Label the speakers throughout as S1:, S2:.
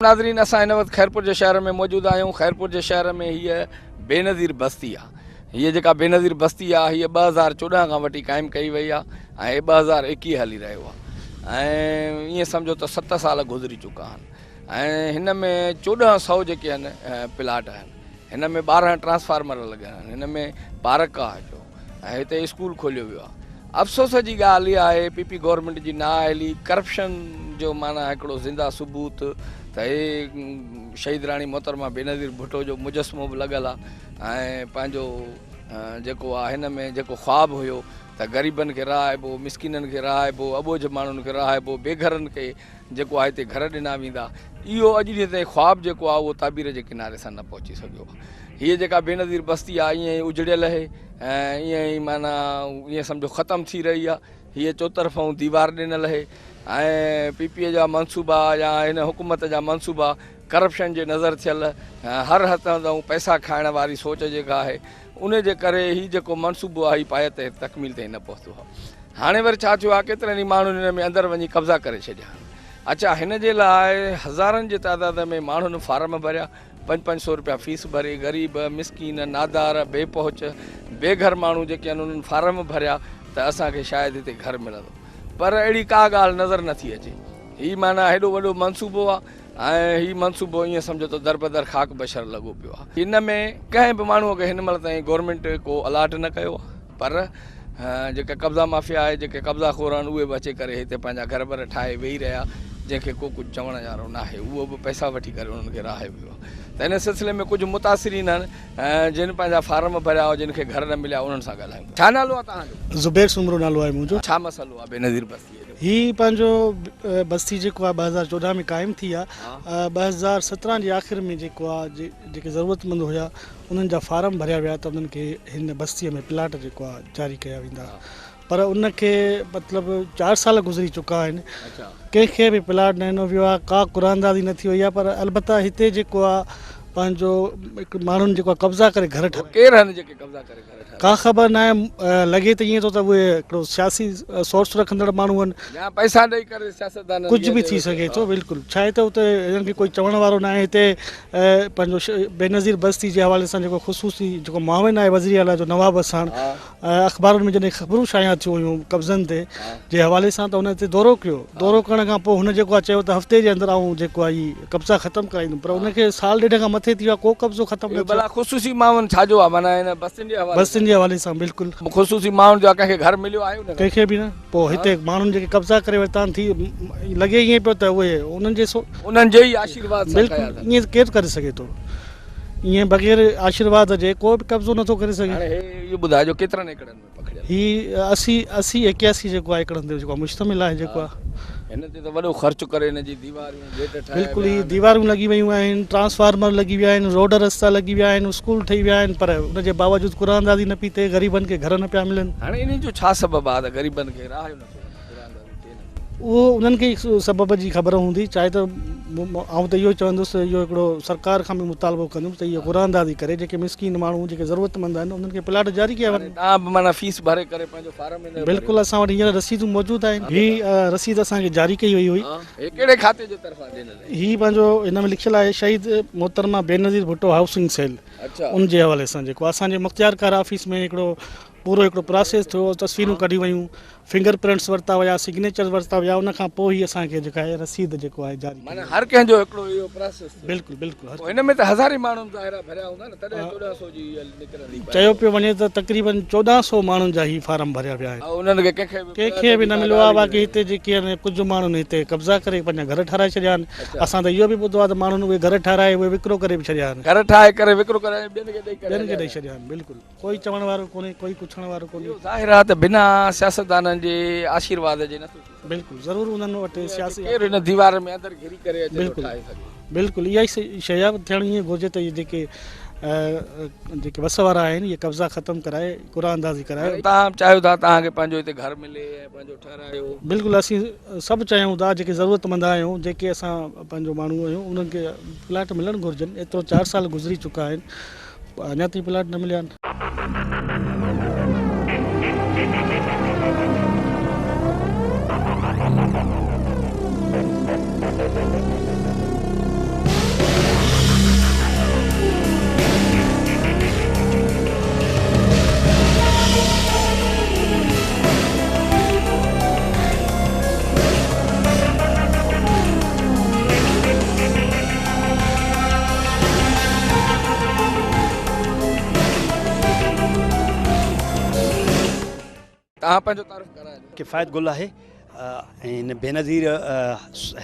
S1: नाज़रीन, असां हिन वक़्तु ख़ैरपुर जे शहर में मौजूदु आहियूं। ख़ैरपुर जे शहर में हीअ बेनज़ीर बस्ती आहे। हीअ जेका बेनज़ीर बस्ती आहे हीअ 2014 खां वठी क़ाइमु कई वई आहे ऐं 2021 हली रहियो आहे ऐं ईअं सम्झो त 7 साल गुज़री चुका आहिनि ऐं हिन में 1400 जेके आहिनि प्लाट आहिनि। हिन में 12 ट्रांसफार्मर लॻिया आहिनि, हिन में पार्क आहे हिकिड़ो ऐं हिते स्कूल खोलियो वियो आहे। अफ़सोस जी ॻाल्हि इहा आहे पीपी गवर्नमेंट जी नाअहली, करप्शन जो माना हिकिड़ो ज़िंदा सबूत त हे शहीद राणी मोहतरमा बेनज़ीर भुट्टो जो मुजस्मो बि लॻल आहे ऐं पंहिंजो जेको आहे हिन में जेको ख़्वाबु हुयो त ग़रीबनि खे रहाइबो, मिसकिननि खे रहाइबो, अॿोझ माण्हुनि खे रहाइबो, बेघरनि खे जेको आहे हिते घर ॾिना वेंदा, इहो अॼु ॾींहं ताईं ख़्वाबु जेको आहे उहो ताबीर जे किनारे सां न पहुची सघियो आहे। हीअ जेका बेनज़ीर बस्ती आहे ईअं ई उजड़ियल आहे ऐं ईअं ई माना ईअं सम्झो ख़तमु थी रही आहे। हीअ चोतरफ़ां दीवार ॾिनल आहे ऐं पीपीअ जा मनसूबा या हिन हुकूमत जा मनसूबा करप्शन जे नज़र थियल, हर हथों पैसा खाइण वारी सोच जेका आहे उन जे करे हीउ जेको मनसूबो आहे हीउ पाए ते तकमील ताईं न पहुतो आहे। हाणे वरी छा थियो आहे, केतिरनि ई माण्हुनि हिन में अंदरि वञी कब्ज़ा करे छॾिया। अच्छा, हिन जे लाइ हज़ारनि जे तादाद में माण्हुनि फार्म भरिया, 500 रुपया फीस भरे, ग़रीब, मिसकीन, नादार, बेपहुच, बेघर माण्हू जेके आहिनि उन्हनि फार्म भरिया त असांखे शायदि हिते घर मिलंदो, पर अहिड़ी का ॻाल्हि नज़र नथी अचे। हीउ माना हेॾो वॾो मनसूबो आहे ऐं हीउ मनसूबो ईअं सम्झो त दर बदर खाक बशर लॻो पियो आहे। हिन में कंहिं बि माण्हूअ खे हिन महिल ताईं गवर्नमेंट को अलाट न कयो आहे, पर जेके कब्ज़ा माफ़िया आहे, जेके कब्ज़ा खोर आहिनि उहे बि अची करे हिते पंहिंजा घर वर ठाहे वेही रहिया, जंहिंखे को कुझु चवण वारो न आहे, उहो बि पैसा वठी करे उन्हनि खे राहे वियो आहे। त हिन सिलसिले में कुझु मुतासिरीन आहिनि जिन पंहिंजा फार्म भरिया और जिन खे घर न मिलिया, उन्हनि सां ॻाल्हायूं। छा नालो आहे तव्हांजो?
S2: ज़ुबैर सुमरो नालो आहे मुंहिंजो।
S1: छा मसइलो आहे बेनज़ीर बस्ती जो?
S2: ही पंहिंजो बस्ती जेको आहे 2014 में क़ाइमु थी आहे। 2017 जे आख़िर में जेको आहे जेके ज़रूरतमंद हुया उन्हनि जा फार्म भरिया विया त उन्हनि खे हिन बस्तीअ में प्लाट जेको आहे जारी कया वेंदा, पर उनखे मतिलबु 4 साल गुज़री चुका आहिनि। कंहिंखे बि प्लाट न ॾिनो वियो आहे, का कुरानदाज़ी न थी वई आहे। पर अलबत्ता हिते जेको आहे पंहिंजो हिकु माण्हुनि जेको आहे कब्ज़ा करे घर ठाहे,
S1: केरु आहिनि जेके कब्ज़ा करे घर ठाहे?
S2: का ख़बर न आहे। लॻे त ईअं थो त उहे हिकिड़ो सियासी सोर्स रखंदड़ माण्हू आहिनि
S1: या पैसा ॾेई करे सियासतदान,
S2: कुझु बि थी सघे थो। बिल्कुलु छा आहे त उते हिननि खे कोई चवण वारो न आहे। हिते पंहिंजो बेनज़ीर बस्ती जे हवाले सां जेको ख़ुशूसी जेको माविन आहे वज़ीर आला जो नवाब असाण, अख़बारुनि में जॾहिं ख़बरूं शाया थियूं हुयूं कब्ज़नि ते जे हवाले सां, त हुन ते दौरो कयो। दौरो करण खां पोइ हुन जेको आहे चयो त हफ़्ते जे अंदरि आऊं जेको आहे हीउ कब्ज़ा ख़तमु कराईंदुमि, पर उनखे साल ॾेढ खां मथे थी वियो आहे, को कब्ज़ो ख़तमु न थियो।
S1: ख़ुशूसी माण्हुनि छाजो आहे माना हिन बस्तियुनि जे हवाले?
S2: बस्तियुनि जे हवाले सां बिल्कुलु
S1: ख़ुशूसी माण्हुनि जो कंहिंखे घर मिलियो आहे?
S2: कंहिंखे बि न। पोइ हिते माण्हुनि जेके कब्ज़ा करे वरिता आहिनि, थी लॻे ईअं पियो त उहे उन्हनि
S1: जो ई आशीर्वाद।
S2: बिल्कुलु ईअं केरु करे सघे थो, ईअं बग़ैर आशीर्वाद जे को बि कब्ज़ो नथो करे सघे।
S1: इहो ॿुधाइजो केतिरनि एकड़नि में पकड़ियल?
S2: हीउ 80-81 जेको आहे एकड़नि ते जेको आहे मुश्तमिल आहे जेको आहे।
S1: हिन ते त वॾो ख़र्च करे हिन जी दीवारूं गेट ठाहे,
S2: बिल्कुलु ही दीवारूं लॻी वियूं आहिनि, ट्रांसफार्मर लॻी विया आहिनि, रोड रस्ता लॻी विया आहिनि, स्कूल ठही विया आहिनि, पर उनजे बावजूदि कुरानदाज़ी न पई थिए, ग़रीबनि खे घर न पिया मिलनि।
S1: हाणे इन जो छा सबबु आहे त ग़रीबनि खे राह नथो?
S2: उहो उन्हनि खे सबब जी ख़बर हूंदी। चाहे त आउं त इहो चवंदुसि, इहो हिकिड़ो सरकार खां बि मुतालबो कंदुमि त इहो कुरानदाज़ी करे जेके मिसकीन माण्हू जेके ज़रूरतमंद आहिनि उन्हनि खे प्लाट जारी कया वञनि।
S1: तव्हां बि माना फीस भरे करे पंहिंजो फार्म?
S2: बिल्कुलु, असां वटि हींअर रसीदूं मौजूदु आहिनि। हीअ रसीद असांखे जारी कई वई हुई।
S1: कहिड़े खाते जे तरफ़ां ॾिनल?
S2: हीअ पंहिंजो हिन में लिखियलु आहे शहीद मोहतरमा बेनज़ीर भुट्टो हाउसिंग सेल, उन जे हवाले सां जेको असांजे मुख़्तियारकार ऑफिस में हिकिड़ो पूरो हिकिड़ो प्रोसेस थियो, तस्वीरूं कढी वयूं, फिंगर प्रिंट्स वरिता विया, सिग्नेचर वरिता विया, उनखां पोइ ई असांखे जेका आहे रसीद जेको आहे जारी। माना
S1: हर कंहिंजो हिकिड़ो इहो प्रोसेस?
S2: बिल्कुलु बिल्कुलु।
S1: हिन में त हज़ारे माण्हुनि ज़ाहिरा भरिया हूंदा न, तॾहिं 1400 जी निकिरंदी।
S2: चयो पियो वञे त तक़रीबन 1400 माण्हुनि जा ई फार्म भरिया विया आहिनि,
S1: उन्हनि खे
S2: कंहिंखे बि न मिलियो आहे। बाक़ी हिते जेके आहिनि कुझु माण्हुनि हिते कब्ज़ा करे पंहिंजा घर ठाराए छॾिया आहिनि। असां त इहो बि ॿुधो आहे त माण्हुनि उहे घर ठाराए उहे विकिरो करे बि छॾिया आहिनि,
S1: घर ठाहे करे विकिरो करे ॿियनि खे
S2: ॾेई छॾिया आहिनि। बिल्कुलु कोई चवण वारो कोन्हे, कोई पुछण वारो कोन्हे।
S1: ज़ाहिर आहे त बिना सियासतदाननि जे आशीर्वाद जे नथो। बिल्कुलु
S2: ज़रूरु उन्हनि वटि सियासी
S1: केरु हिन दीवार में अंदरि घिरी करे
S2: बिल्कुलु बिल्कुलु इहा ई शइ आहे। थियणु ईअं घुरिजे त इहे जेके वस वारा आहिनि इहे कब्ज़ा ख़तमु कराए, कुरानदाज़ी कराए।
S1: तव्हां चाहियो था तव्हांखे पंहिंजो हिते घर मिले ऐं पंहिंजो ठारायो?
S2: बिल्कुलु, असीं सभु चाहियूं था, जेके ज़रूरतमंद आहियूं, जेके असां पंहिंजो माण्हू आहियूं, उन्हनि खे प्लाट मिलणु घुरिजनि। एतिरो 4 साल गुज़री चुका आहिनि, अञा ताईं प्लाट न मिलिया आहिनि।
S1: तव्हां पंहिंजो तारीफ़ करायो।
S3: किफ़ायत गुल है इन बेनज़ीर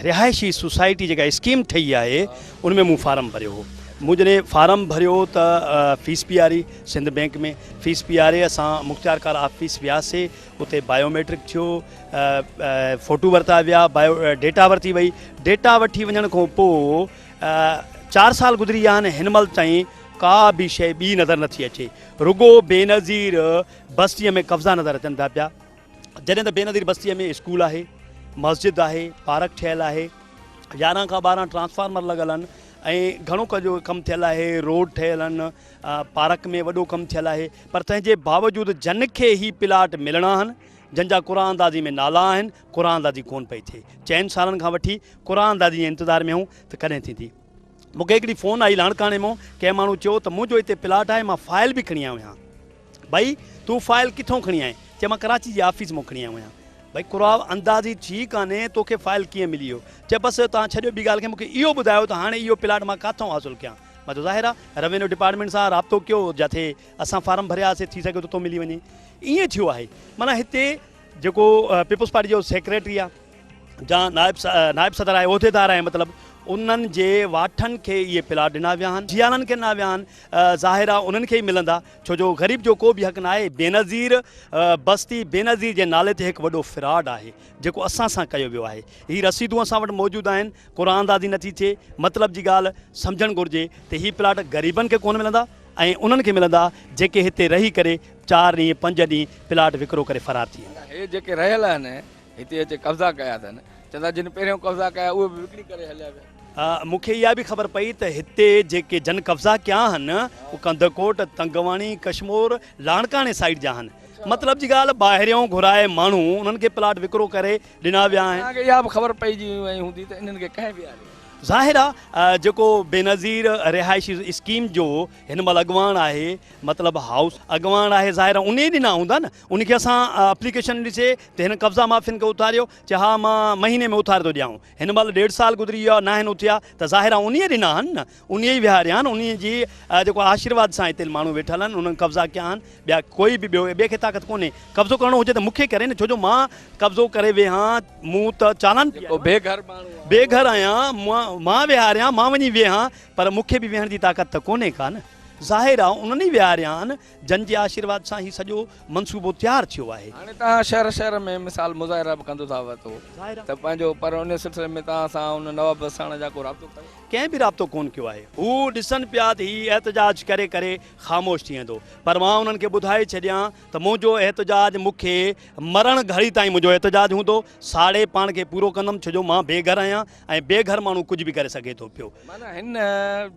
S3: रिहायशी सोसाइटी जेका स्कीम ठही आहे उन में मूं फार्म भरियो हो। मूं जॾहिं फार्म भरियो त फीस पी आरी सिंध बैंक में फीस पी आरे असां मुख्तियारकार ऑफिस वियासीं। उते बायोमेट्रिक थियो, फ़ोटू वरिता विया, बायो डेटा वरिती वई। डेटा वठी वञण खां पोइ 4 साल गुज़री विया आहिनि। हिन महिल ताईं का बि शइ ॿी नज़र नथी अचे, रुगो बेनज़ीर बस्तीअ में कब्ज़ा नज़र अचनि था पिया। जॾहिं त बेनज़ीर बस्तीअ में स्कूल आहे, मस्जिद आहे, पार्क ठहियलु आहे, 11 खां 12 ट्रांसफार्मर लॻल आहिनि ऐं घणो कुझु कमु थियलु आहे, रोड ठहियलु आहिनि, पार्क में वॾो कमु थियलु आहे। पर तंहिंजे बावजूदि जन खे ई प्लाट मिलणा आहिनि जंहिंजा क़ुरान अंदाज़ी में नाला आहिनि, क़ुरान अंदाज़ी कोन पई थिए। 4 सालनि खां वठी क़ुरान अंदाज़ी जे इंतज़ार में हूं त कॾहिं थींदी। मूंखे हिकिड़ी फ़ोन आई लाणकाणे मां, कंहिं माण्हू चयो त मुंहिंजो हिते प्लाट आहे, मां फाइल बि खणी आयो आहियां। भई तूं फाइल किथां खणी आहीं? चए मां कराची जी ऑफिस मां खणी आयो आहियां। भई क़ुरान अंदाज़ी थी कान्हे, तोखे फाइल कीअं मिली वियो? चए बसि तव्हां छॾियो ॿी ॻाल्हि खे, मूंखे इहो ॿुधायो त हाणे इहो प्लाट मां किथां हासिलु कयां। मां चयो ज़ाहिर आहे रेवेन्यू डिपार्टमेंट सां राब्तो कयो, जिथे असां फार्म भरियासीं, थी सघे तो मिली वञे। ईअं थियो आहे। माना हिते जेको पीपुल्स पार्टी जो सेक्रेटरी आहे या नायब सदर आहे, उहिदेदार आहे, मतिलबु उन्हनि जे वाठनि खे इहे प्लाट ॾिना विया आहिनि, जियाननि खे ॾिना विया आहिनि। ज़ाहिर आहे उन्हनि खे ई मिलंदा, छो जो ग़रीब जो को बि हक़ न आहे। बेनज़ीर बस्ती बेनज़ीर जे नाले ते हिकु वॾो फ्रॉड आहे जेको असां सां कयो वियो आहे। हीअ रसीदूं असां वटि मौजूदु आहिनि, क़ुरान अंदाज़ी नथी थिए। मतिलब जी ॻाल्हि सम्झणु घुरिजे त हीअ प्लाट ग़रीबनि खे कोन मिलंदा ऐं उन्हनि खे मिलंदा जेके हिते रही करे 4 ॾींहं 5 ॾींहं प्लाट विकिरो करे फ़रार थी वेंदा।
S1: हे जेके रहियल आहिनि हिते अचे कब्ज़ा कया अथनि, चवंदा जिन पहिरियों कब्ज़ा कया उहे बि विकिणी करे हलिया विया।
S3: मूंखे इहा बि ख़बर पई त हिते जेके जन कब्ज़ा कया आहिनि उहे कंदकोट, तंगवाणी, कश्मोर, लाणकाणे साइड जा आहिनि। मतिलब जी ॻाल्हि ॿाहिरियों घुराए माण्हू उन्हनि खे प्लाट विकिरो करे ॾिना विया आहिनि।
S1: तव्हांखे इहा बि ख़बर पइजी वई हूंदी त इन्हनि खे कंहिं बि आहे।
S3: ज़ाहिर आहे जेको बेनज़ीर रिहायशी स्कीम जो हिन महिल अॻुवाण आहे, मतिलबु हाउस अॻुवाण आहे, ज़ाहिर आहे उन ई ॾिना हूंदा न। उनखे असां एप्लीकेशन ॾिसे त हिन कब्ज़ा माफ़ियनि खे उतारियो, चए हा मां महीने में उतारे थो ॾियां। हिन महिल 1.5 साल गुज़री वियो आहे, न आहिनि उथिया, त ज़ाहिर आहे उन ई ॾिना आहिनि न, उन ई विहारिया आहिनि। उन जी जेको आशीर्वाद सां हिते माण्हू वेठल आहिनि, उन्हनि कब्ज़ा कया आहिनि। ॿिया कोई बि ॿिए खे ताक़त कोन्हे। कब्ज़ो करिणो हुजे त मूंखे करे न, छो जो मां कब्ज़ो करे वेहां, मूं त चालान बेघर आहियां, मां विहारियां, मां वञी वेहां, पर मूंखे बि वेहण जी ताक़त त कोन्हे का न। ज़ाहिर आहे उन्हनि ई विहारिया आहिनि, जन जे आशीर्वाद सां ही सॼो मनसूबो तयारु थियो आहे।
S1: हाणे तव्हां शहर में मिसाल मुज़ाहिरा बि कंदो था वठो त पंहिंजो, पर उन सिलसिले में तव्हां सां उन नवाब बसाण जा को राब्तो कयो?
S3: कंहिं बि राब्तो कोन कयो आहे। हू ॾिसनि पिया त हीउ एहतजाज करे करे ख़ामोश थी वेंदो, पर मां उन्हनि खे ॿुधाए छॾियां त मुंहिंजो एहतजाज मूंखे मरण घड़ी ताईं मुंहिंजो एहतजाज हूंदो, साड़े पाण खे पूरो कंदुमि, छो जो मां बेघर आहियां ऐं बेघर माण्हू कुझु बि करे सघे थो पियो।
S1: माना हिन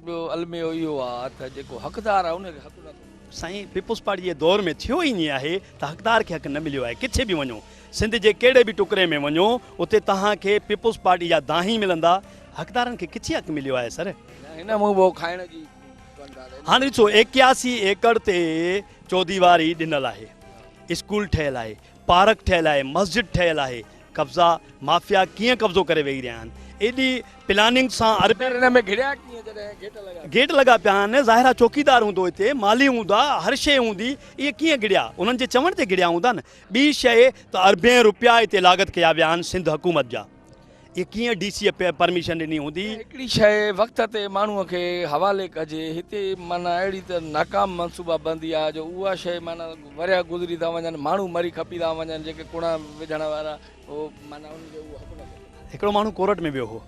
S1: जो अलमियो इहो आहे त जेको हक़दार आहे उनखे हक़ नथो।
S3: साईं पीपुल्स पार्टी जे दौर में थियो ई ईअं आहे त हक़दार खे हक़ न मिलियो आहे। किथे बि वञो, सिंध जे कहिड़े बि टुकड़े में वञो, उते तव्हांखे पीपुल्स पार्टी जा दाही मिलंदा। हक़दारनि खे किथे हक़ मिलियो आहे सर?
S1: हिन मुंहुं खाइण जी।
S3: हाणे ॾिसो 81 एकड़ ते चौदीवारी ॾिनल आहे, स्कूल ठहियलु आहे, पार्क ठहियलु आहे, मस्जिद ठहियलु आहे। कब्ज़ा माफ़िया कीअं कब्ज़ो करे वेही रहिया आहिनि? एॾी प्लानिंग सां गेट लॻा पिया आहिनि। ज़ाहिर आहे चौकीदार हूंदो हिते, माली हूंदा, हर शइ हूंदी। इहे कीअं गिड़िया? उन्हनि जे चवण ते गिड़िया हूंदा न। ॿी शइ त अरबें रुपया हिते लागत कया विया आहिनि सिंध हुकूमत जा। इहे कीअं DC परमिशन ॾिनी हूंदी?
S1: हिकिड़ी शइ वक़्त ते माण्हूअ खे हवाले कजे। हिते माना अहिड़ी त नाकाम मनसूबा बंदी आहे जो उहा शइ माना वरिया गुज़री था वञनि, माण्हू मरी खपी था वञनि, जेके कुणा विझण वारा उहो माना उनखे उहो हक़ नथो। हिकिड़ो
S3: माण्हू कोर्ट में वियो हो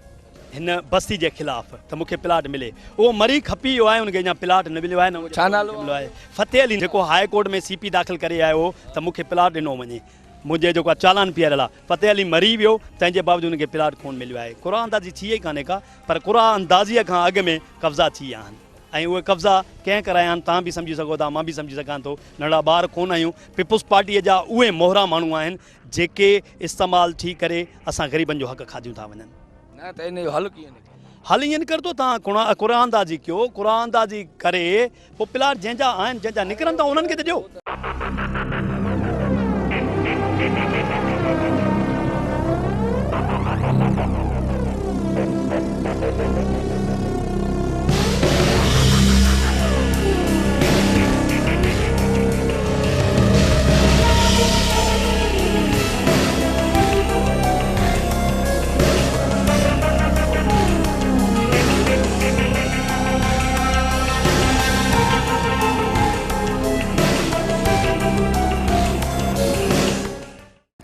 S3: हिन बस्ती जे ख़िलाफ़ त मूंखे प्लाट मिले, उहो मरी खपी वियो आहे, उनखे अञा प्लाट न मिलियो आहे, न छा नालो मिलियो आहे। फतेह अली जेको हाई कोर्ट में CP दाख़िल करे आयो हो त मूंखे प्लाट ॾिनो वञे, मुंहिंजे जेको चालान पीआरियल आहे। फतेह अली मरी वियो, तंहिंजे बावजूदि उनखे प्लाट कोन मिलियो आहे। क़ुरान अंदाज़ी थी ई कान्हे का, पर क़ुरान अंदाज़ीअ खां अॻु में कब्ज़ा थी विया आहिनि ऐं उहे कब्ज़ा कंहिं कराया आहिनि तव्हां बि सम्झी सघो था, मां बि सम्झी सघां थो। नंढा ॿार कोन आहियूं। पीपुल्स पार्टीअ जा उहे मोहरा माण्हू आहिनि जेके इस्तेमालु थी करे असां ग़रीबनि जो हक़ खादियूं था वञनि।
S1: न त इन जो हल कीअं निकिरे?
S3: हाल ईअं कर तो तव्हां क़ुरानदाज़ी कयो, क़ुरानदाज़ी करे पोइ प्लाट जंहिंजा आहिनि जंहिंजा निकिरनि था उन्हनि खे त ॾियो।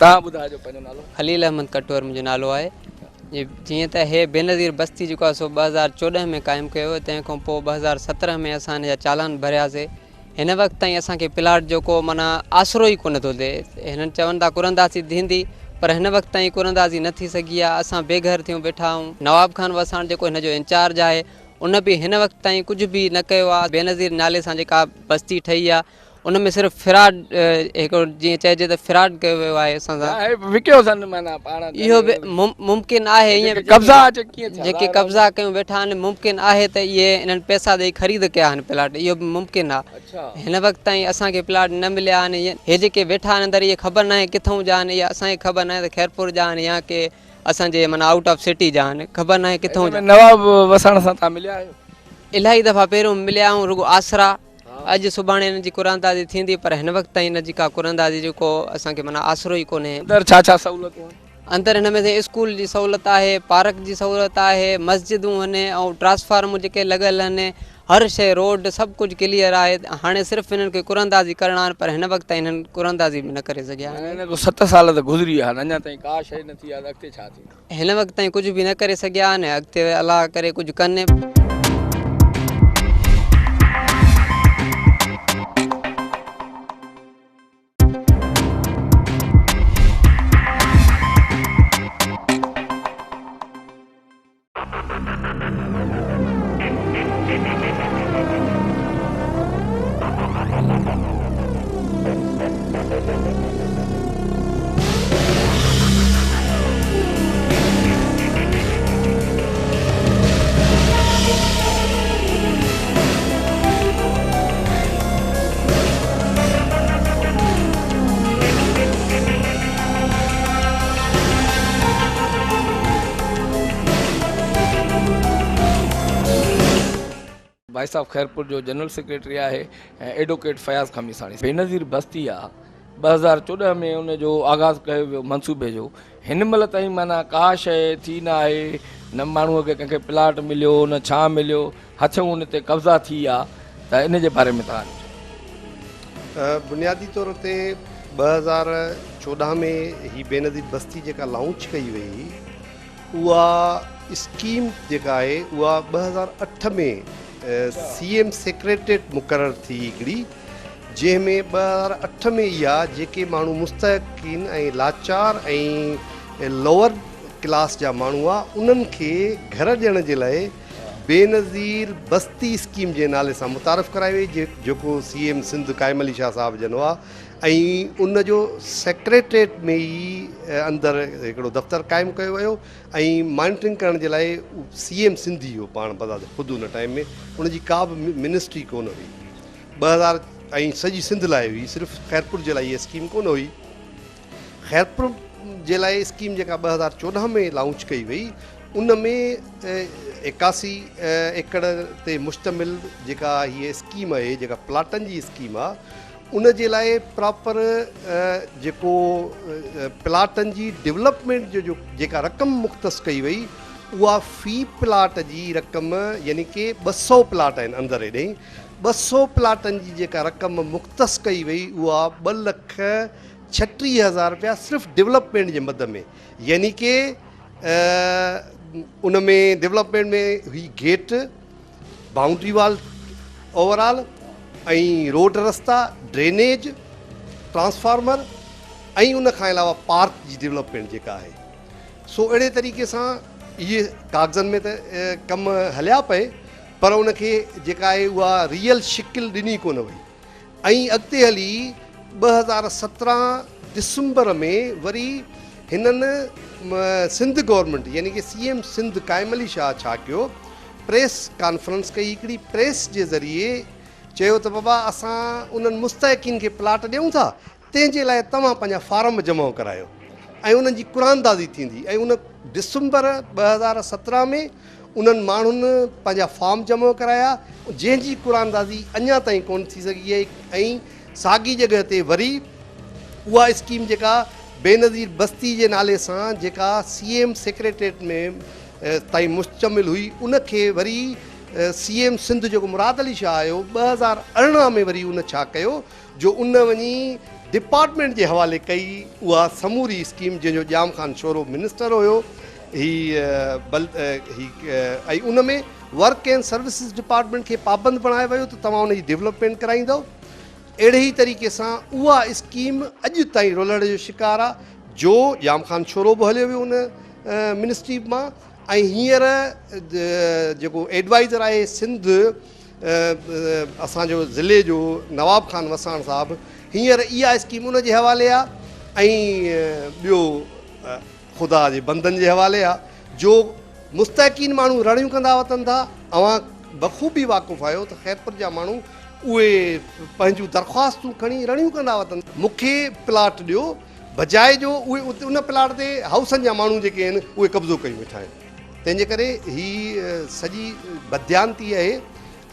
S1: तव्हां ॿुधाइजो पंहिंजो नालो।
S4: खलील अहमद कटवर मुंहिंजो नालो आहे। जीअं त हे बेनज़ीर बस्ती जेको आहे सो 2014 में क़ाइमु कयो, तंहिंखां पोइ 2017 में असां हिन जा चालान भरियासीं। हिन वक़्त ताईं असांखे प्लाट जो को माना आसरो ई कोन थो थिए। हिननि चवनि था कुरंदाज़ी थींदी, पर हिन वक़्त ताईं कुरंदाज़ी न थी सघी आहे। असां बेघर थियूं वेठा आहियूं। नवाब खान वसाण जेको हिन जो इंचार्ज आहे उन बि हिन वक़्त ताईं कुझु बि न कयो आहे। बेनज़ीर नाले सां जेका बस्ती ठही आहे उन में सिर्फ़ु फ्रॉड, हिकिड़ो जीअं चइजे त फ्रॉड कयो वियो आहे असां सां।
S1: विकियो अथनि माना पाण
S4: इहो बि मुमकिन आहे। ईअं
S1: कब्ज़ा अचे कीअं थिया?
S4: जेके कब्ज़ा कयूं वेठा आहिनि, मुमकिन आहे त इहे इन्हनि पैसा ॾेई ख़रीद कया आहिनि प्लाट, इहो बि मुमकिन आहे। हिन वक़्त ताईं असांखे प्लाट न मिलिया आहिनि। हे जेके वेठा आहिनि अंदरि, इहे ख़बर न आहे किथां जा आहिनि, इहा असांखे ख़बर न आहे त खैरपुर जा आहिनि या के असांजे माना आउट ऑफ सिटी जा आहिनि, ख़बर न आहे किथां जा।
S1: नवाब वसण सां तव्हां मिलिया आहियो?
S4: इलाही दफ़ा पहिरियों मिलिया आहियूं, रुगो आसरा। अॼु सुभाणे हिन जी कुरानदाज़ी थींदी, पर हिन वक़्त ताईं हिन जी का कुरानदाज़ी जो को असांखे माना आसरो ई कोन्हे।
S1: अंदरि छा छा सहूलियतूं आहिनि?
S4: अंदरि हिन में स्कूल जी सहूलियत आहे, पार्क जी सहूलियत आहे, मस्जिदूं आहिनि ऐं ट्रांसफार्मूं जेके लॻियल आहिनि, हर शइ रोड सभु कुझु क्लियर आहे। हाणे सिर्फ़ु हिननि खे कुरानदाज़ी करणा आहिनि, पर हिन वक़्त ताईं हिननि कुरानदाज़ी बि न करे सघिया आहिनि।
S1: 7 साल त गुज़री विया आहिनि, अञा ताईं का शइ न थी आहे, अॻिते छा थींदो?
S4: हिन वक़्त ताईं कुझु बि न करे सघिया आहिनि, अॻिते अलाह करे कुझु कनि।
S1: भाई साहब खैरपुर जो जनरल सेक्रेटरी आहे ऐं एडवोकेट फयाज़ खमीसाणी। बेनज़ीर बस्ती आहे, 2014 में उन जो आगाज़ कयो वियो मनसूबे जो। हिन महिल ताईं माना का शइ थी न आहे, न माण्हूअ खे कंहिंखे प्लाट मिलियो, न छा मिलियो, हथूं उन ते कब्ज़ा थी विया। त इन जे बारे में तव्हां
S5: बुनियादी तौर ते 2014 में ही बेनज़ीर बस्ती जेका लॉन्च कई वई, उहा स्कीम जेका आहे उहा 2008 में CM सेक्रेटरीट मुक़ररु थी हिकिड़ी, जंहिंमें 2008 में इहा जेके माण्हू मुस्तहिक़ीन ऐं लाचार ऐं लोअर क्लास जा माण्हू आहे उन्हनि खे घर ॾियण जे लाइ बेनज़ीर बस्ती स्कीम जे नाले सां मुतारफ़ कराई वई, जेको CM सिंध क़ाइम अली शाह साहिब जनो आहे। ऐं उन जो सेक्रेटरीट में ई अंदरि हिकिड़ो दफ़्तरु क़ाइमु कयो वियो ऐं मॉनिटरिंग करण जे लाइ CM सिंधी हो पाण बज़ारि ख़ुदि उन टाइम में उनजी का बि मिनिस्ट्री कोन हुई। 2000 ऐं सॼी सिंध लाइ हुई, सिर्फ़ु खैरपुर जे लाइ इहा स्कीम कोन हुई। खैरपुर जे लाइ स्कीम जेका 2014 में लॉन्च कई वई, उन में 81 एकड़ ते मुश्तमिल जेका हीअ स्कीम आहे, जेका प्लाटनि जी स्कीम आहे, उन जे लाइ प्रॉपर जेको प्लाटनि जी डेवलपमेंट जो जेका रक़म मुख़्तस कई वई, उहा फ़ी प्लाट जी रक़म यानी कि 200 प्लाट आहिनि अंदरि हेॾे, 200 प्लाटनि जी जेका रक़म मुख़्तस कई वई उहा 2,36,000 रुपया सिर्फ़ु डेवलपमेंट जे मद में। यानी कि उन में डेवलपमेंट में हुई गेट, बाउंड्री वॉल ओवरऑल ऐं रोड रस्ता, ड्रेनेज, ट्रांसफार्मर ऐं उन खां अलावा पार्क जी डेवलपमेंट जेका आहे। सो अहिड़े तरीक़े सां इहे कागज़नि में त कमु हलिया पए, पर उनखे जेका आहे उहा रियल शिकिल ॾिनी कोन वई। ऐं अॻिते हली 2017 दिसंबर में वरी हिननि सिंध गवर्नमेंट यानी कि CM सिंध काइम अली शाह छा कयो, प्रेस कॉन्फ्रेंस कई, हिकिड़ी प्रेस जे ज़रिए चयो त बाबा असां उन्हनि मुस्तहिक़ीन खे प्लाट ॾियूं था, तंहिंजे लाइ तव्हां पंहिंजा फार्म जमा करायो ऐं उन्हनि जी कुरानदाज़ी थींदी। ऐं उन डिसंबर 2017 में उन्हनि माण्हुनि पंहिंजा फॉर्म जमा कराया, जंहिंजी कुरानदाज़ी अञा ताईं कोन थी सघी आहे। ऐं साॻी जॻह ते वरी उहा स्कीम जेका बेनज़ीर बस्ती जे नाले सां जेका CM सेक्रेटरेट में ताईं मुश्तमिल हुई, उनखे वरी CM सिंध जेको मुराद अली शाह आयो 2018 में वरी उन छा कयो जो उन वञी डिपार्टमेंट जे हवाले कई उहा समूरी स्कीम, जंहिंजो जाम ख़ान शोरो मिनिस्टर हुयो ऐं उन में वर्क एंड सर्विसिस डिपार्टमेंट खे पाबंद बणायो वियो त तव्हां उनजी डेवलपमेंट कराईंदव। अहिड़े ई तरीक़े सां उहा स्कीम अॼु ताईं रुलण जो शिकार आहे, जो जाम ख़ान शोरो बि हलियो वियो उन मिनिस्ट्री मां। ऐं हींअर जेको एडवाइज़र आहे सिंध असांजो ज़िले जो नवाब ख़ान वसाण साहिबु, हींअर इहा स्कीम उन जे हवाले आहे। ऐं ॿियो ख़ुदा जे बंदनि जे हवाले आहे, जो मुस्तहिक़ीन माण्हू रड़ियूं कंदा वतनि था। अवां बख़ूबी वाक़ुफ़ु आहियो त ख़ैरपुर जा माण्हू उहे पंहिंजूं दरख़्वास्तूं खणी रड़ियूं कंदा वतनि, मूंखे प्लाट ॾियो, बजाए जो उहे उन प्लाट ते हाउसनि जा माण्हू जेके आहिनि उहे कब्ज़ो कयूं वेठा आहिनि। तंहिंजे करे हीअ सॼी बदयानती आहे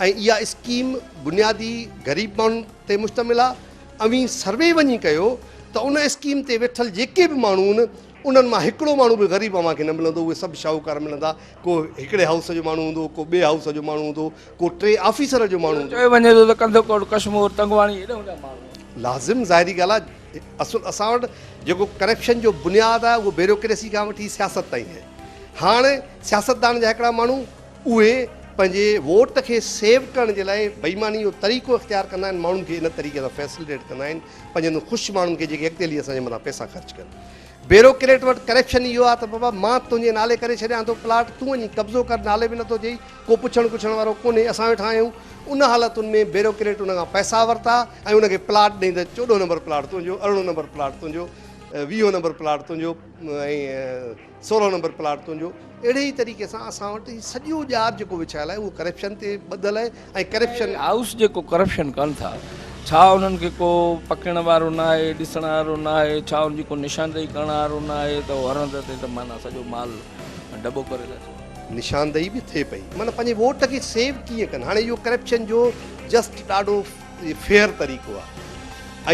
S5: ऐं इहा स्कीम बुनियादी ग़रीब माण्हुनि ते मुश्तमिल आहे। अवी सर्वे वञी कयो त उन स्कीम ते वेठल जेके बि माण्हू आहिनि उन्हनि मां हिकिड़ो माण्हू बि ग़रीब अव्हांखे न मिलंदो, उहे सभु शाहूकार मिलंदा। को हिकिड़े हाउस जो माण्हू हूंदो, को ॿिए हाउस जो माण्हू हूंदो, को 3 ऑफिसर जो माण्हू हूंदो।
S1: चयो वञे थो त कंदकोट कश्मीर तंगवाणी हेॾो माण्हू
S5: लाज़िम ज़ाहिरी ॻाल्हि आहे। असुलु असां वटि जेको करप्शन जो बुनियादु आहे उहो ब्यूरोक्रेसी खां वठी सियासत ताईं आहे। हाणे सियासतदान जा हिकिड़ा माण्हू उहे पंहिंजे वोट खे सेव करण जे लाइ बेईमानी जो तरीक़ो इख़्तियार कंदा आहिनि, माण्हुनि खे इन तरीक़े सां फैसिलिटेट कंदा आहिनि, पंहिंजनि ख़ुशि माण्हुनि खे जेके अॻिते हली असांजे मथां पैसा ख़र्च कनि। ब्यूरोक्रेट वटि करप्शन इहो आहे त बाबा मां तुंहिंजे नाले करे छॾियां थो प्लाट, तूं वञी कब्ज़ो कर, नाले बि नथो चई, को पुछण वारो कोन्हे, असां वेठा आहियूं। उन हालतुनि में ब्यूरोक्रेट उन खां पैसा वरिता ऐं उनखे प्लाट ॾेई त 14 नंबर प्लाट तुंहिंजो, 18 नंबर प्लाट तुंहिंजो, 20 नंबर प्लाट तुंहिंजो ऐं 16 नंबर प्लाट तुंहिंजो। अहिड़े ई तरीक़े सां असां वटि सॼो ॼार जेको विछायल आहे उहो करप्शन ते ॿधल आहे। ऐं करप्शन
S1: हाउस जेको करप्शन कनि था, छा उन्हनि खे को पकड़ण वारो न आहे, ॾिसण वारो न आहे, छा उनजी को निशानदेही करण वारो न आहे त हरंद ते त माना सॼो माल डबो करे था।
S5: निशानदेही बि थिए पई, माना पंहिंजे वोट खे सेव कीअं कनि। हाणे इहो करप्शन जो जस्ट ॾाढो फेयर तरीक़ो आहे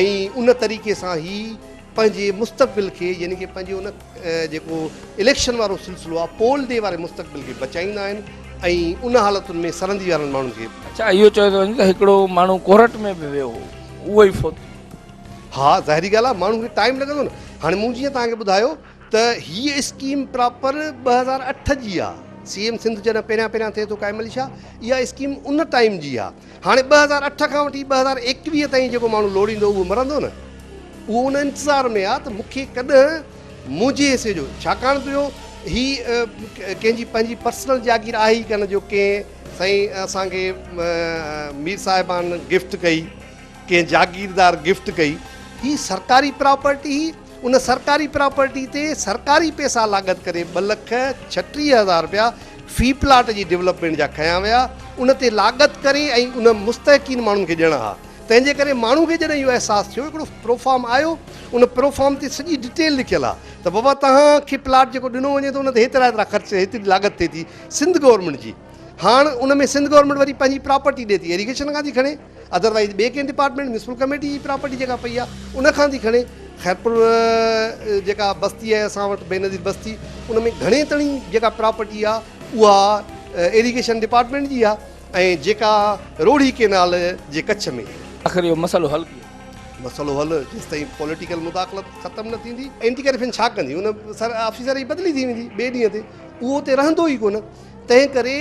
S5: ऐं उन तरीक़े सां ई पंहिंजे मुस्तक़बिल खे यानी कि पंहिंजे उन जेको इलेक्शन वारो सिलसिलो आहे, पोल डे वारे मुस्तक़बिल खे बचाईंदा आहिनि ऐं उन हालतुनि में सरंदी वारनि माण्हुनि खे।
S1: अच्छा, इहो चयो थो वञे त हिकिड़ो माण्हू कोर्ट में बि वियो हो, उहो ई फोत।
S5: हा, ज़ाहिरी ॻाल्हि आहे, माण्हू खे टाइम लॻंदो न। हाणे मूं जीअं तव्हांखे ॿुधायो त हीअ स्कीम प्रॉपर 2008 जी आहे। CM सिंध जॾहिं पहिरियां थिए थो काइम अली शाह, इहा स्कीम उन टाइम जी आहे। हाणे 2008 खां वठी 2021 ताईं जेको माण्हू लोड़ींदो उहो मरंदो न, उहो उन इंतज़ार में आहे त मूंखे कॾहिं मुंहिंजे हिसे जो, छाकाणि त हीअ कंहिंजी पंहिंजी पर्सनल जागीर आहे ई कान जो कंहिं साईं असांखे मीर साहिबान गिफ्ट कई, कंहिं जागीरदार गिफ्ट कई। हीअ सरकारी प्रॉपर्टी, उन सरकारी प्रॉपर्टी ते सरकारी पैसा लागत करे 2,36,000 रुपया फी प्लाट जी डेवलपमेंट जा खयां विया, उन ते लागत करे ऐं उन मुस्तहिक़ीन माण्हुनि खे ॾियणा हा। तंहिंजे करे माण्हू खे जॾहिं इहो अहसासु थियो, हिकिड़ो प्रोफॉर्म आयो, उन प्रोफॉर्म ते सॼी डिटेल लिखियलु आहे त बाबा तव्हांखे प्लाट जेको ॾिनो वञे थो उन ते हेतिरा ख़र्च, हेतिरी लागत थिए थी सिंध गवर्नमेंट जी। हाणे उन में सिंध गवर्नमेंट वरी पंहिंजी प्रॉपर्टी ॾिए थी, इरिगेशन खां थी खणे, अदरवाइज़ ॿिए कंहिं डिपार्टमेंट म्यूनिसिपल कमेटी जी प्रॉपर्टी जेका पई आहे उन खां थी खणे। ख़ैरपुर जेका बस्ती आहे असां वटि बेनज़ीर बस्ती, उन में घणे तणी जेका प्रॉपर्टी आहे उहा इरिगेशन डिपार्टमेंट जी आहे ऐं जेका रोड़ी केनाल जे कच्छ में।
S1: आख़िर इहो मसइलो हल कयो,
S5: मसइलो हल जेसि ताईं पॉलिटिकल मुदाख़लत ख़तमु न थींदी। एंटी करप्शन छा कंदी, उन ऑफिसर जी बदिली थी वेंदी ॿिए ॾींहं ते, उहो उते रहंदो ई कोन। तंहिं करे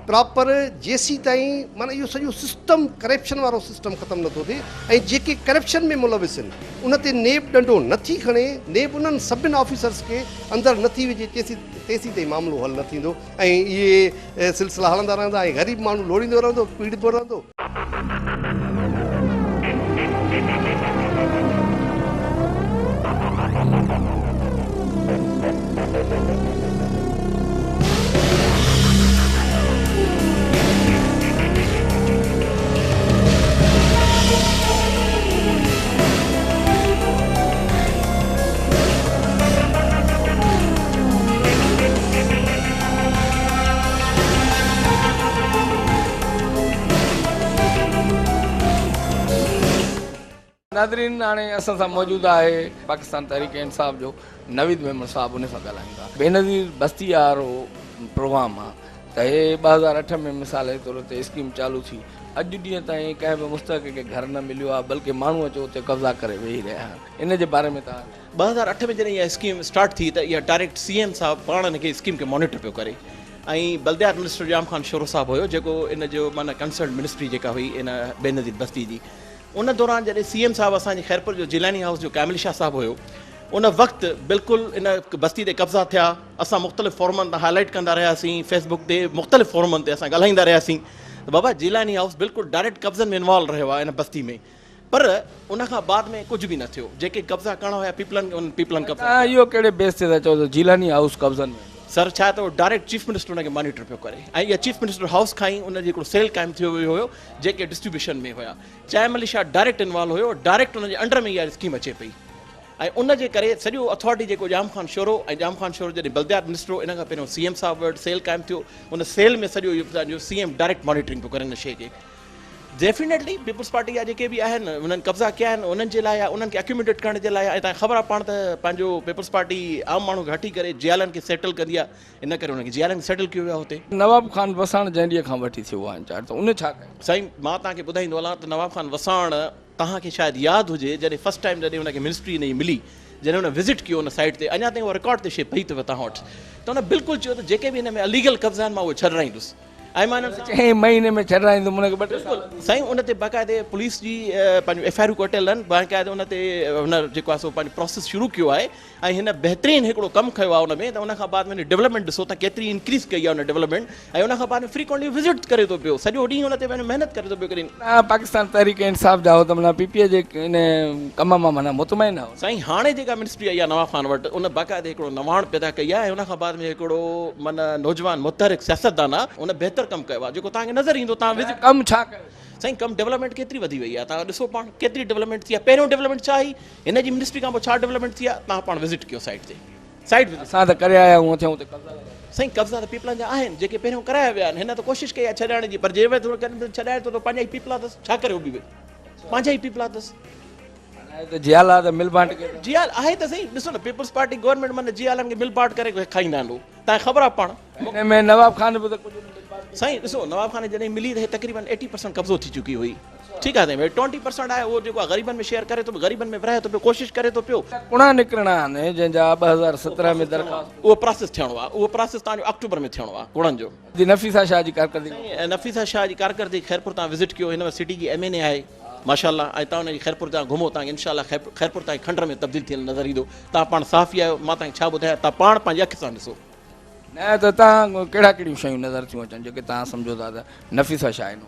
S5: प्रॉपर जेसी ताईं माना इहो सॼो सिस्टम करप्शन वारो सिस्टम ख़तमु नथो थिए ऐं जेके करप्शन में मुलविस आहिनि उन ते नेब ॾंडो नथी खणे, नेब उन्हनि सभिनि ऑफिसर्स खे अंदरि नथी विझे, तेसी ताईं मामिलो हल न थींदो ऐं इहे सिलसिला हलंदा रहंदा ऐं ग़रीब माण्हू लोड़ींदो रहंदो, पीड़ितो रहंदो।
S1: नादरीन हाणे असां सां मौजूदु आहे पाकिस्तान तहरीक इंसाफ़ जो नवीद मेमन साहब, उन सां ॻाल्हायूं था। बेनज़ीर बस्ती वारो प्रोग्राम आहे त हे 2008 में मिसाल जे तौर ते स्कीम चालू थी। अॼु ॾींहं ताईं कंहिं बि मुस्तक़ खे घर न मिलियो आहे, बल्कि माण्हू अचो उते कब्ज़ा करे वेही रहिया आहिनि। इन जे बारे में तव्हां
S6: 2008 में जॾहिं इहा स्कीम स्टार्ट थी त इहा डायरेक्ट CM साहब पाण हिनखे स्कीम खे मॉनिटर पियो करे, ऐं बल्दियात मिनिस्टर जाम ख़ान शोरो साहब हुयो जेको इन जो माना कंसर्न मिनिस्ट्री जेका हुई इन बेनज़ीर बस्ती जी। उन दौरान जॾहिं CM साहब असांजे खैरपुर जो जिलानी हाउस जो कैमिल शाह साहब हुयो, उन वक़्तु बिल्कुलु इन बस्ती ते कब्ज़ा थिया। असां मुख़्तलिफ़ फॉर्मनि ते हाईलाइट कंदा रहियासीं, फेसबुक ते मुख़्तलिफ़ फॉर्मनि ते असां ॻाल्हाईंदा रहियासीं त बाबा जिलानी हाउस बिल्कुलु डायरेक्ट कब्ज़नि में इन्वॉल्व रहियो आहे इन बस्ती में, पर उन खां बाद में कुझु बि न थियो। जेके कब्ज़ा करणा हुया पीपलनि कब्ज़ा।
S1: इहो कहिड़े बेस ते था चओ त जिलानी हाउस कब्ज़नि में?
S6: सर छा त डायरेक्ट चीफ मिनिस्टर उनखे मॉनिटर पियो करे, ऐं इहा चीफ मिनिस्टर हाउस खां ई उन जो हिकिड़ो सेल क़ाइमु थियो वियो हुयो जेके डिस्ट्रीब्यूशन में हुया। Chyme Ali Shah direct involve हुयो, डायरेक्ट उन जे अंडर में इहा स्कीम अचे पई, ऐं उन जे करे सॼो अथॉरिटी जेको जाम ख़ान शोरो, ऐं जाम ख़ान शोरो जॾहिं बल्दियात मिनिस्टर हो, इन खां पहिरियों CM साहब वटि सेल क़ाइमु थियो। उन सेल में सॼो इहो CM डायरेक्ट मॉनिटरिंग पियो करे हिन शइ खे। डेफिनेटली पीपल्स पार्टी जा जेके बि आहिनि उन्हनि कब्ज़ा कया आहिनि, उन्हनि जे लाइ उन्हनि खे एक्यूमुलेट करण जे लाइ, ऐं तव्हांखे ख़बर आहे पाण त पंहिंजो पीपल्स पार्टी आम माण्हू खे हटी करे जियालनि खे सेटल कंदी आहे, इन करे उन्हनि खे जियालनि खे सेटल कयो वियो आहे हुते।
S1: नवाब खान वसाण जंहिं ॾींहं खां वठी थियो आहे इंचार्ज, त उन छा कयो?
S6: साईं मां तव्हांखे ॿुधाईंदो हलां त नवाब खान वसाण तव्हांखे शायदि यादि हुजे जॾहिं फस्ट टाइम जॾहिं हुनखे मिनिस्ट्री हिन जी मिली, जॾहिं हुन विज़िट कयो उन साइट ते, अञा ताईं उहा रिकॉर्ड ते शइ पई अथव तव्हां वटि, त हुन बिल्कुलु चयो त जेके बि हिन में अलीगल कब्ज़ा आहिनि मां उहे छॾाईंदुसि। ऐं मां हिननि सां
S1: 6 महीने में छॾाईंदुमि उनखे।
S6: बिल्कुलु साईं उन ते बाक़ाइदे पुलिस जी पंहिंजो FIR कटियल आहिनि, बाक़ाइदे उन ते हुन जेको आहे सो पंहिंजो प्रोसेस शुरू कयो आहे, ऐं हिन बहितरीनु हिकिड़ो कमु कयो आहे उन में, त उन खां बाद में डेवलपमेंट ॾिसो त केतिरी इंक्रीज़ कई आहे उन डेवलपमेंट, ऐं उन खां बाद में फ्रीक्वेंटली विज़िट करे थो पियो, सॼो ॾींहुं उन ते पंहिंजो महिनत करे थो पियो करे।
S1: पाकिस्तान तहरीक इंसाफ़ जा हो त माना PPA जे इन कम मां माना मुतमइन हो।
S6: साईं हाणे जेका मिनिस्ट्री आई आहे नवाब खान वटि, उन बाक़ाइदे हिकिड़ो नवाण पैदा कई आहे, ऐं उन खां बाद में हिकिड़ो माना नौजवान मुतहरिक सियासतदान आहे, उन बहितर कमु कयो आहे जेको तव्हांखे नज़र ईंदो। तव्हां विज़िट
S1: कमु छा कयो?
S6: साईं कमु डेवलपमेंट केतिरी वधी वई आहे, तव्हां ॾिसो पाण केतिरी डेवलपमेंट थी आहे। पहिरियों डेवलपमेंट छा आई, हिन जी मिनिस्ट्री खां पोइ छा डेवलपमेंट थी आहे, तव्हां पाण विज़िट कयो साइट ते, साइट विज़िट।
S1: असां त करे आया आहियूं, उते कब्ज़ा
S6: साईं कब्ज़ा त पीपलनि जा आहिनि जेके पहिरियों कराया विया आहिनि, हिन त कोशिशि कई आहे छॾाइण जी, पर जे वक़्तु छॾाए थो त पंहिंजा ई पीपला अथसि, छा करे उहो बि पंहिंजा ई पीपला अथसि।
S1: त जियाला त मिल बांट के
S6: जियाल आहे त सही, ॾिसो न पीपल्स पार्टी गवर्नमेंट माना जियालनि खे मिल बांट करे खाईंदा आहिनि, तव्हांखे ख़बर आहे पाण।
S1: हिन में नवाब खान बि त कुझु
S6: साईं ॾिसो नवाब खान जॾहिं मिली त तक़रीबन 80% कब्ज़ो थी चुकी हुई, ठीकु आहे साईं, 20% आहे उहो जेको आहे ग़रीबनि में शेयर करे थो, ग़रीबनि में विराए थो पियो, कोशिशि करे थो पियो।
S1: कुणा निकिरणा आहिनि जंहिंजा 2017 में दरख़्वास्त,
S6: उहो प्रोसेस थियणो आहे, उहो प्रोसेस तव्हांजो अक्टूबर में थियणो आहे कुड़नि जो।
S1: नफ़ीसा शाह जी कारकर्दगी,
S6: नफ़ीसा शाह जी कारकर्दगी खैरपुर तव्हां विज़िट कयो, हिन सिटी जी MNA आहे माशाल्लाह, ऐं तव्हां हुनजी खैरपुर तव्हां घुमो, तव्हांखे इंशाल्लाह खैरपुर तव्हांखे खंडर में तब्दील थियल नज़र ईंदो। तव्हां पाण साफ़ी आहियो, मां तव्हांखे छा ॿुधायां, तव्हां पाण पंहिंजी अखि सां ॾिसो।
S1: न त तव्हां कहिड़ियूं शयूं नज़र थियूं अचनि जेके तव्हां सम्झो था त नफ़ीसा शाह आहिनि?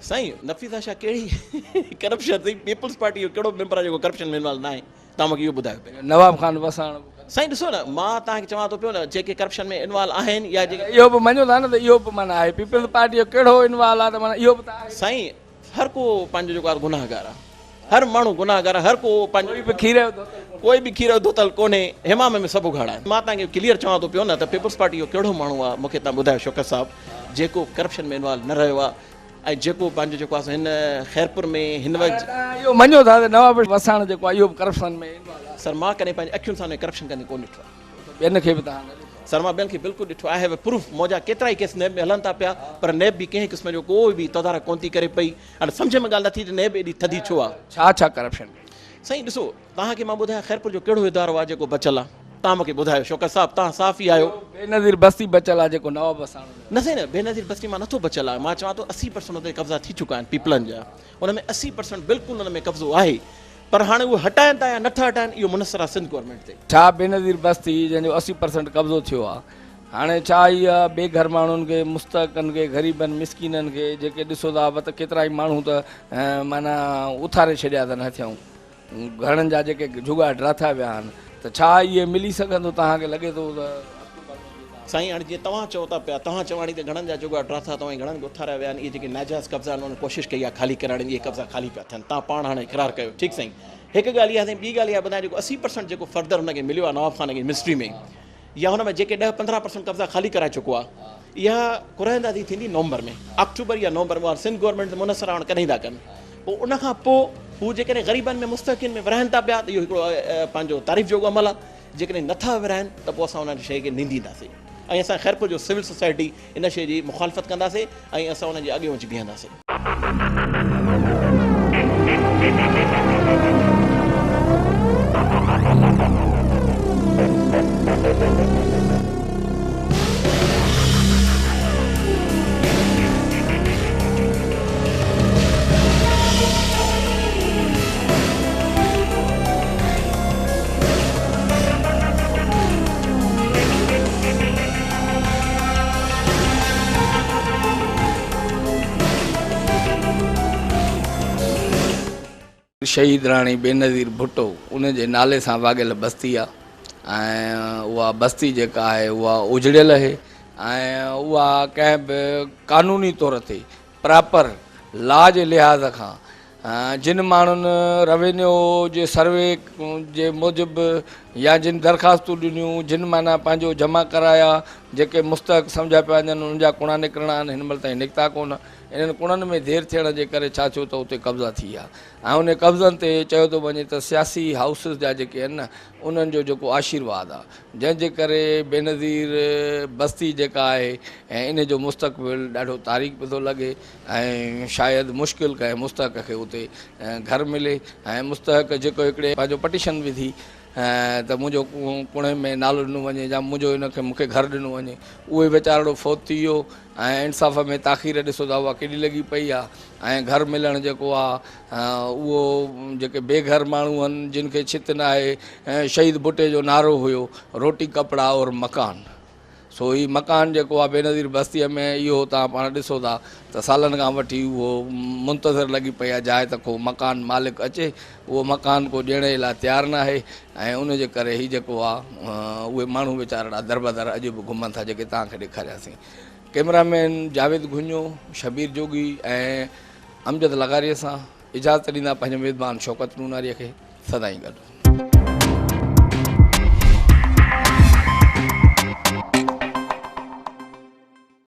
S6: साईं नफ़ीसा शाह कहिड़ी करप्शन, पीपल्स पार्टी जो कहिड़ो मेंबर आहे जेको करप्शन में इन्वॉल्व न आहे, तव्हां मूंखे इहो ॿुधायो।
S1: नवाब खान वसाण
S6: साईं ॾिसो न, मां तव्हांखे चवां थो पियो न जेके करप्शन में इन्वॉल्व आहिनि या जेके,
S1: इहो बि मञो था न त इहो बि माना आहे पीपल्स पार्टी जो कहिड़ो इन्वॉल्व आहे, त माना इहो बि त आहे।
S6: साईं हर को पंहिंजो जेको आहे गुनाहगार आहे, हर माण्हू गुनाहगार आहे, हर को पंहिंजो
S1: खीर
S6: कोई बि खीर धोतल कोन्हे, हिमाम में सभु उघाड़ा आहिनि। मां तव्हांखे क्लियर चवां थो पियो न त पीपल्स पार्टी जो कहिड़ो माण्हू आहे, मूंखे तव्हां ॿुधायो शौकत साहब, जेको करप्शन में इन्वॉल्व न रहियो आहे, ऐं जेको पंहिंजो जेको आहे हिन खैरपुर में हिन वक़्तु
S1: इहो मञो था त नवाब वसाण जेको आहे इहो बि करप्शन में इन्वॉल्व आहे?
S6: सर मां कॾहिं पंहिंजी अखियुनि सां करप्शन कंदे कोन ॾिठो आहे।
S1: ॿियनि खे बि तव्हां
S6: सर मां ॿियनि खे बिल्कुलु ॾिठो आहे, प्रूफ मौजा केतिरा ई केस नैब में हलनि था पिया, पर नैब बि कंहिं क़िस्म जो कोई बि तदारक कोन थी करे पई। हाणे सम्झ में ॻाल्हि नथी त नैब एॾी थधी छो आहे।
S1: छा करप्शन?
S6: साईं ॾिसो तव्हांखे मां ॿुधायां खैरपुर जो कहिड़ो इदारो आहे जेको बचियलु आहे, तव्हां मूंखे ॿुधायो शौकत साहब, तव्हां साफ़ी आहियो।
S1: बेनज़ीर बस्ती बचियलु आहे जेको नवाब वसाण
S6: न साईं न, बेनज़ीर बस्ती मां नथो बचियलु आहे, मां चवां थो 80% उते कब्ज़ा थी चुका आहिनि पीपलनि जा, उन में 80% बिल्कुलु उन में कब्ज़ो आहे, पर हाणे उहे हटाइनि था या नथा हटाइनि इहो मुनसर आहे सिंध गवर्नमेंट ते।
S1: छा बेनज़ीर बस्ती जंहिंजो 80% कब्ज़ो थियो आहे, हाणे छा इहा बेघर माण्हुनि खे, मुस्तक़नि खे, ग़रीबनि मिसकीननि खे, जेके ॾिसो था त केतिरा ई माण्हू त माना उथारे छॾिया अथनि हथियाऊं, घणनि जा जेके जुगाड़ राथा विया आहिनि, त छा इहे मिली सघंदो तव्हांखे लॻे थो त?
S6: साईं हाणे जीअं तव्हां चओ था पिया, तव्हां चवाणी त घणनि जा जुगाड़ राथा तव्हां घणनि खे उथारिया विया आहिनि, इहे जेके नाजाइज़ कब्ज़ा आहिनि उन्हनि कोशिशि कई आहे ख़ाली कराइण जी, इहे कब्ज़ा ख़ाली पिया थियनि, तव्हां पाण हाणे इक़रार कयो, ठीकु साईं। हिकु ॻाल्हि इहा साईं, ॿी ॻाल्हि इहा ॿुधायां जेको 80% जेको फर्दर हुनखे मिलियो आहे नवाब खान खे मिनिस्ट्री में, या हुन में जेके 10-15% कब्ज़ा ख़ाली कराए चुको आहे, इहा कुरहंदा थी थींदी नवंबर में, अक्टूबर या नवंबर में, सिंध गवर्नमेंट मुनसर हाणे कॾहिं था कनि, पोइ उन खां पोइ हू जेकॾहिं ग़रीबनि में मुस्तहकिन में विरहनि था पिया त इहो हिकिड़ो पंहिंजो तारीफ़ जोॻो अमल आहे। जेकॾहिं नथा विरहनि त पोइ असां उन शइ खे निंदींदासीं ऐं असां ख़ैरपुर जो सिविल सोसाइटी इन शइ जी मुखालफ़त कंदासीं ऐं असां उन जे अॻियां अची बीहंदासीं।
S1: शहीद राणी बेनज़ीर भुट्टो उन जे नाले सां वाॻियल बस्ती आहे ऐं उहा बस्ती जेका आहे उहा उजड़ियल आहे ऐं उहा कंहिं बि क़ानूनी तौर ते प्रॉपर लॉ जे लिहाज़ खां जिन माण्हुनि रेवेन्यू जे सर्वे जे मूजिबि या जिन दरख़्वास्तूं ॾिनियूं जिन माना पंहिंजो जमा कराया जेके मुस्तहक़ सम्झा पिया वञनि उन्हनि जा कुणा निकिरणा आहिनि हिन महिल ताईं निकिता कोन। इन्हनि कुणनि में देरि थियण जे करे छा थियो त उते कब्ज़ा थी विया ऐं उन कब्ज़नि ते चयो थो वञे त सियासी हाउसिस जा जेके आहिनि न उन्हनि जो जेको आशीर्वाद आहे जंहिंजे करे बेनज़ीर बस्ती जेका आहे ऐं इन जो मुस्तक़बिल ॾाढो तारीख़ पियो थो लॻे ऐं शायदि मुश्किल कंहिं मुस्तहक़ खे उते घर मिले ऐं मुस्तहक़ जेको हिकिड़े पंहिंजो पटिशन विधी त मुंहिंजो कुणे में नालो ॾिनो वञे या मुंहिंजो इनखे मूंखे घर ॾिनो वञे उहे वीचारो फ़ौत थी वियो ऐं इंसाफ़ में ताख़ीर ॾिसो था उहा केॾी लॻी पई आहे ऐं घर मिलणु जेको आहे उहो जेके बेघर माण्हू आहिनि जिन खे छित न आहे ऐं शहीद भुट्टे जो नारो हुयो रोटी कपिड़ा और मकान। सो ही मकान जेको आहे बेनज़ीर बस्तीअ में इहो तव्हां पाण ॾिसो था त सालनि खां वठी उहो मुंतज़र लॻी पई आहे जाइ त को मकान मालिक अचे उहो मकान को ॾियण जे लाइ तयारु न आहे ऐं उन जे करे ही जेको आहे उहे माण्हू वीचारा दरबदर अॼु बि घुमनि था जेके तव्हांखे ॾेखारियासीं। कैमरामैन जावेद घुंजो, शबीर जोगी ऐं अमजद लगारीअ सां इजाज़त ॾींदा पंहिंजे मेज़बान शौकत नूनारीअ खे सदाईं गॾु।